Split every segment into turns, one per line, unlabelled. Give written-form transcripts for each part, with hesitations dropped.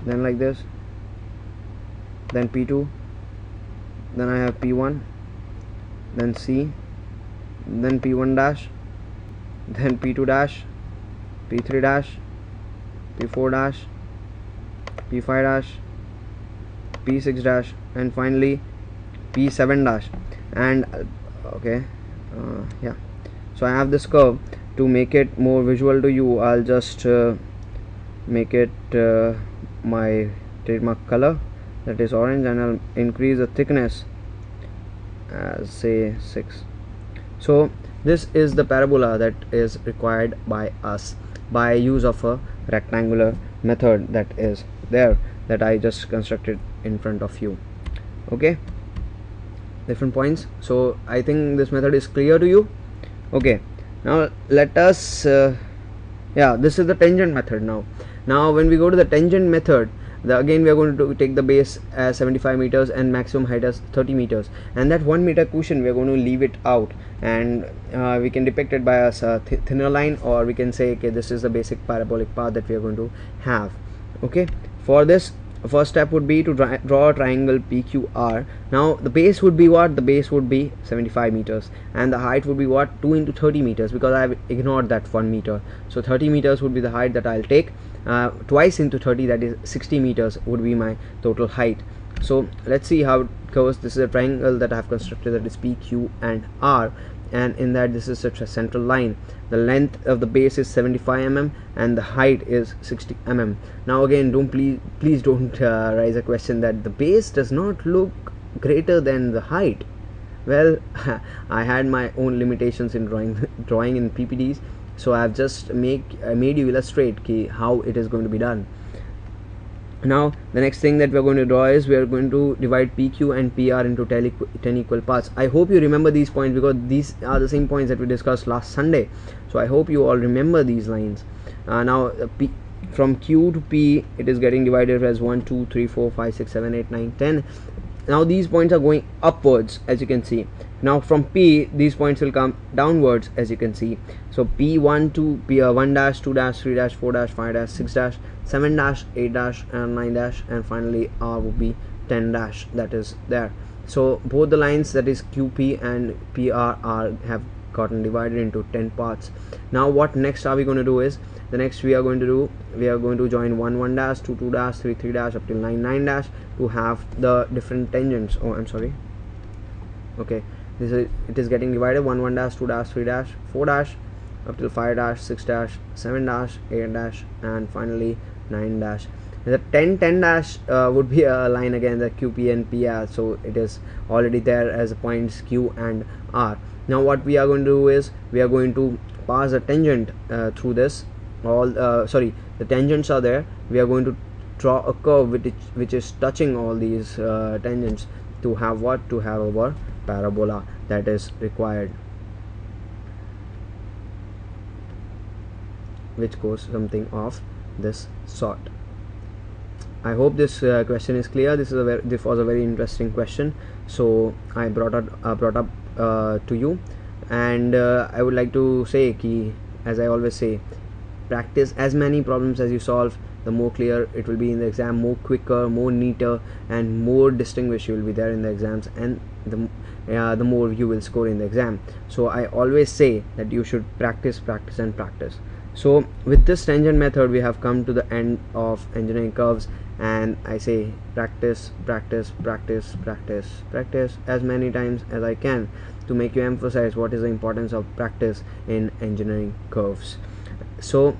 then like this, then P2, then I have P1, then C, then P1 dash, then P2 dash, P3 dash, P4 dash, P5 dash, P6 dash, and finally P7 dash. And okay, yeah, so I have this curve. To make it more visual to you, I'll just make it my trademark color, that is orange, and I'll increase the thickness as say 6. So this is the parabola that is required by us by use of a rectangular method that is there, that I just constructed in front of you. Okay, different points. So I think this method is clear to you. Okay, now let us yeah, this is the tangent method. Now when we go to the tangent method, again we are going to take the base as 75 meters and maximum height as 30 meters, and that 1 meter cushion we are going to leave it out, and we can depict it by a thinner line, or we can say, okay, this is the basic parabolic path that we are going to have. Okay, for this, first step would be to draw a triangle PQR. Now the base would be what? The base would be 75 meters, and the height would be what? 2 into 30 meters, because I have ignored that 1 meter. So 30 meters would be the height that I'll take. Twice into 30, that is 60 meters would be my total height. So let's see how it goes. This is a triangle that I have constructed, that is PQ and R, and in that this is such a central line. The length of the base is 75 mm and the height is 60 mm. Now again, please don't raise a question that the base does not look greater than the height. Well, I had my own limitations in drawing in PPTs, so I have just made you illustrate how it is going to be done. Now the next thing that we are going to draw is we are going to divide PQ and PR into 10 equal parts. I hope you remember these points, because these are the same points that we discussed last Sunday. So I hope you all remember these lines. Now from Q to P, it is getting divided as 1, 2, 3, 4, 5, 6, 7, 8, 9, 10. Now these points are going upwards, as you can see. Now from P, these points will come downwards, as you can see. So P1 to P1 dash, 2 dash, 3 dash, 4 dash, 5 dash, 6 dash, 7 dash, 8 dash, and 9 dash, and finally R will be 10 dash, that is there. So both the lines, that is QP and PRR, have gotten divided into 10 parts. Now what next are we going to do is, the next we are going to join 1 1 dash, 2 2 dash, 3 3 dash, up till 9 9 dash, to have the different tangents. Oh, I'm sorry. Okay, it is getting divided 1 1 dash, 2 dash, 3 dash, 4 dash, up till 5 dash, 6 dash, 7 dash, 8 dash, and finally 9 dash. The 10 10 dash would be a line again, the QP and PR, so it is already there as points Q and R. Now what we are going to do is, we are going to pass a tangent through this. The tangents are there. We are going to draw a curve which is touching all these tangents, to have what? To have our parabola that is required, which goes something of this sort. I hope this question is clear. This was a very interesting question, so I brought up to you, and I would like to say, as I always say, practice as many problems as you solve, the more clear it will be in the exam, more quicker, more neater, and more distinguished you will be there in the exams, and the more you will score in the exam. So I always say that you should practice, practice, and practice. So with this tangent method, we have come to the end of engineering curves, and I say practice, practice, practice, practice, practice as many times as I can, to make you emphasize what is the importance of practice in engineering curves. So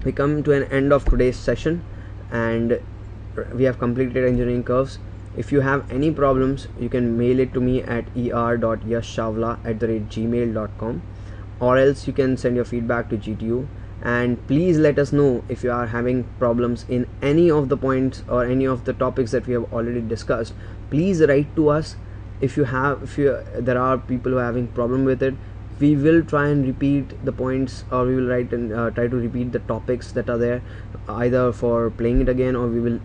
we come to an end of today's session, and we have completed engineering curves. If you have any problems, you can mail it to me at er.yashchawla@gmail.com, or else you can send your feedback to GTU. And please let us know if you are having problems in any of the points or any of the topics that we have already discussed. Please write to us. If there are people who are having problem with it, we will try and repeat the points, or we will write and try to repeat the topics that are there, either for playing it again, or we will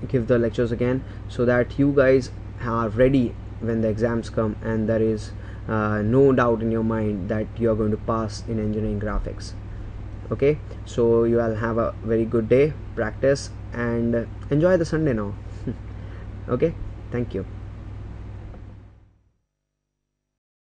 give the lectures again, so that you guys are ready when the exams come, and there is no doubt in your mind that you are going to pass in engineering graphics. Okay, so you all have a very good day, practice and enjoy the Sunday now. Okay, thank you.